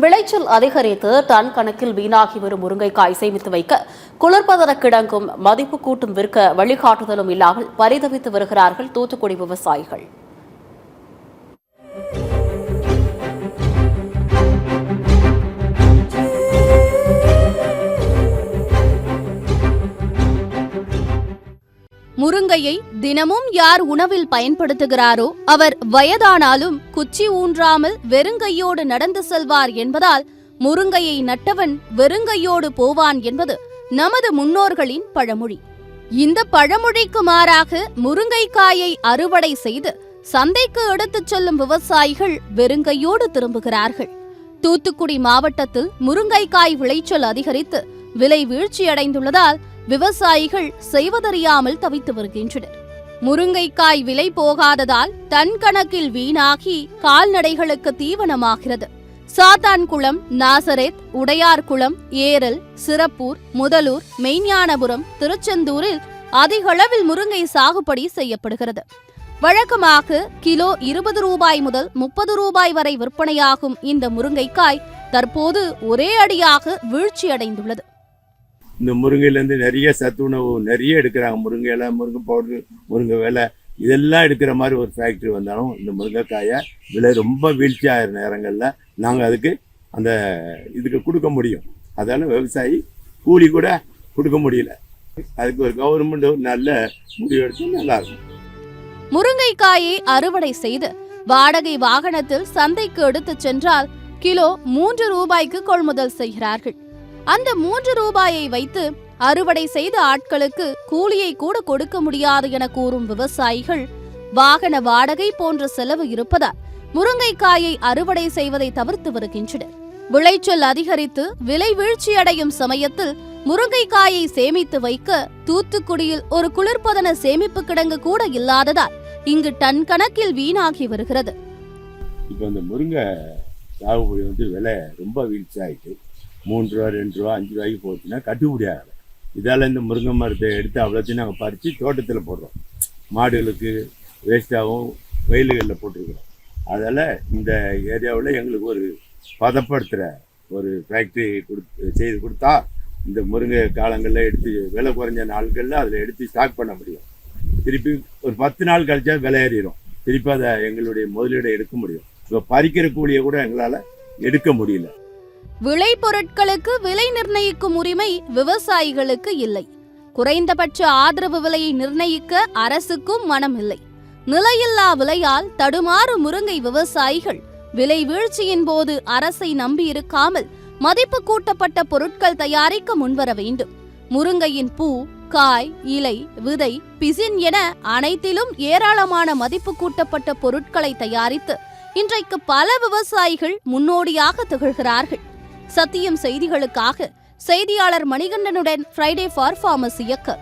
விளைச்சல் அதிகரித்து டன் கணக்கில் வீணாகி வரும் முருங்கைக்காய் சேமித்து வைக்க குளிர்பதன கிடங்கும் மதிப்பு கூட்டும் விற்க வழிகாட்டுதலும் இல்லாமல் பரிதவித்து வருகிறார்கள் தூத்துக்குடி விவசாயிகள். முருங்கையை தினமும் யார் உணவில் பயன்படுத்துகிறாரோ அவர் வயதானாலும் குச்சி ஊன்றாமல் வெறுங்கையோடு நடந்து செல்வார் என்பதால் முருங்கையை நட்டவன் வெறுங்கையோடு போவான் என்பது நமது முன்னோர்களின் பழமொழி. இந்த பழமொழிக்கு மாறாக முருங்கைக்காயை அறுவடை செய்து சந்தைக்கு எடுத்துச் செல்லும் விவசாயிகள் வெறுங்கையோடு திரும்புகிறார்கள். தூத்துக்குடி மாவட்டத்தில் முருங்கைக்காய் விளைச்சல் அதிகரித்து விலை வீழ்ச்சியடைந்துள்ளதால் விவசாயிகள் செய்வதறியாமல் தவித்து வருகின்றனர். முருங்கைக்காய் விலை போகாததால் டன் கணக்கில் வீணாகி கால்நடைகளுக்கு தீவனமாகிறது. சாத்தான்குளம், நாசரேத், உடையார்குளம், ஏரல், சிறப்பூர், முதலூர், மெய்ஞானபுரம், திருச்செந்தூரில் அதிகளவில் முருங்கை சாகுபடி செய்யப்படுகிறது. வழக்கமாக கிலோ 20 ரூபாய் முதல் 30 ரூபாய் வரை விற்பனையாகும் இந்த முருங்கைக்காய் தற்போது ஒரே அடியாக வீழ்ச்சியடைந்துள்ளது. இந்த முருங்கையிலேருந்து நிறைய சத்து உணவு நிறைய எடுக்கிறாங்க. முருங்கை இலை, முருங்கை பவுடர், முருங்கை விலை இதெல்லாம் எடுக்கிற மாதிரி ஒரு ஃபேக்ட்ரி வந்தாலும் இந்த முருங்கைக்காயை விலை ரொம்ப வீழ்ச்சி ஆகிற நேரங்களில் நாங்கள் அதுக்கு அந்த இதுக்கு கொடுக்க முடியும். அதால் விவசாயி கூலி கூட கொடுக்க முடியல. அதுக்கு ஒரு கவர்மெண்ட் ஒரு நல்ல முடிவு எடுத்து நல்லாயிருக்கும். முருங்கைக்காயை அறுவடை செய்து வாடகை வாகனத்தில் சந்தைக்கு எடுத்துச் சென்றால் கிலோ 3 ரூபாய்க்கு கொள்முதல் செய்கிறார்கள். அந்த 3 ரூபாயை வைத்து அறுவடை செய்த ஆட்களுக்கு கூலியை கூட கொடுக்க முடியாது என கூறும் விவசாயிகள் வாகன வாடகை போன்ற செலவு இருப்பதால் முருங்கைக்காயை அறுவடை செய்வதை தவிர்த்து வருகின்றனர். விளைச்சல் அதிகரித்து விலை வீழ்ச்சியடையும் சமயத்தில் முருங்கைக்காயை சேமித்து வைக்க தூத்துக்குடியில் ஒரு குளிர்பதன சேமிப்பு கிடங்கு கூட இல்லாததால் இங்கு டன் கணக்கில் வீணாகி வருகிறது. இப்போ இந்த முருங்கை சாகுபடி விலை ரொம்ப வீழ்ச்சி ஆயிட்டு 3 ரூபா, 2 ரூபா, 5 ரூபாய்க்கு போச்சுன்னா கட்டுப்படி ஆகலை. இதால் இந்த முருங்கை மரத்தை எடுத்து அவ்வளோத்தையும் நாங்கள் பறித்து தோட்டத்தில் போடுறோம். மாடுகளுக்கு வேஸ்ட்டாகவும் வயல்களில் போட்டிருக்கிறோம். அதால் இந்த ஏரியாவில் எங்களுக்கு ஒரு பதப்படுத்துகிற ஒரு ஃபேக்ட்ரி செய்து கொடுத்தா இந்த முருங்கை காலங்களில் எடுத்து விலை குறைஞ்ச நாட்களில் அதில் எடுத்து ஸ்டாக் பண்ண முடியும். திருப்பி ஒரு 10 நாள் கழிச்சா விலை ஏறிடும். திருப்பி அதை எங்களுடைய முதலீடை எடுக்க முடியும். இப்போ பறிக்கிற கூலியை கூட எங்களால் எடுக்க முடியல. விளை பொருட்களுக்கு விலை நிர்ணயிக்கும் உரிமை விவசாயிகளுக்கு இல்லை. குறைந்தபட்ச ஆதரவு விலையை நிர்ணயிக்க அரசுக்கும் மனம் இல்லை. நிலையில்லா விலையால் தடுமாறும் முருங்கை விவசாயிகள் விலை வீழ்ச்சியின் போது அரசை நம்பியிருக்காமல் மதிப்பு கூட்டப்பட்ட பொருட்கள் தயாரிக்க முன்வர வேண்டும். முருங்கையின் பூ, காய், இலை, விதை, பிசின் என அனைத்திலும் ஏராளமான மதிப்பு கூட்டப்பட்ட பொருட்களை தயாரித்து இன்றைக்கு பல விவசாயிகள் முன்னோடியாக திகழ்கிறார்கள். சத்தியம் செய்திகளுக்காக செய்தியாளர் மணிகண்டனுடன் ஃப்ரைடே ஃபார் ஃபார்மர்ஸ் இயக்க